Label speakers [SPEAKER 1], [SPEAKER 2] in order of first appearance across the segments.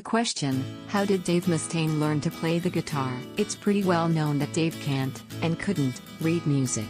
[SPEAKER 1] The question, how did Dave Mustaine learn to play the guitar? It's pretty well known that Dave can't, and couldn't, read music.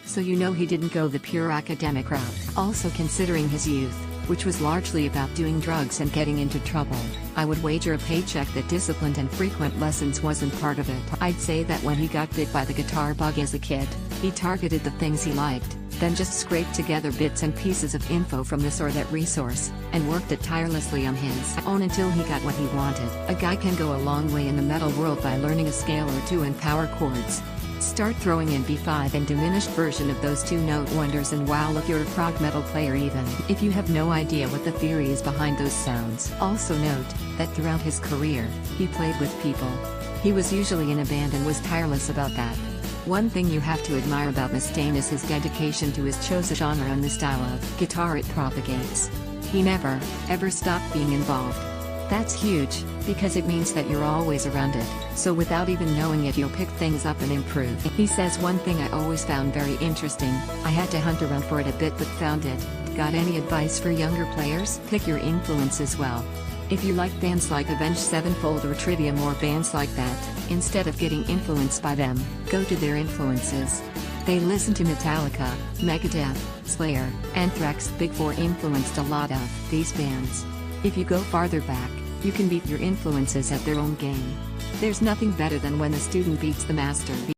[SPEAKER 1] So you know he didn't go the pure academic route. Also, considering his youth, which was largely about doing drugs and getting into trouble, I would wager a paycheck that disciplined and frequent lessons wasn't part of it. I'd say that when he got bit by the guitar bug as a kid, he targeted the things he liked, then just scraped together bits and pieces of info from this or that resource, and worked it tirelessly on his own until he got what he wanted. A guy can go a long way in the metal world by learning a scale or two and power chords. Start throwing in B5 and diminished version of those two-note wonders, and wow, look, you're a prog metal player even if you have no idea what the theory is behind those sounds. Also note that throughout his career, he played with people. He was usually in a band and was tireless about that. One thing you have to admire about Mustaine is his dedication to his chosen genre and the style of guitar it propagates. He never, ever stopped being involved. That's huge, because it means that you're always around it, so without even knowing it you'll pick things up and improve. He says, one thing I always found very interesting, I had to hunt around for it a bit but found it. Got any advice for younger players? Pick your influences well. If you like bands like Avenged Sevenfold or Trivium or bands like that, instead of getting influenced by them, go to their influences. They listen to Metallica, Megadeth, Slayer, Anthrax. Big Four influenced a lot of these bands. If you go farther back, you can beat your influences at their own game. There's nothing better than when the student beats the master.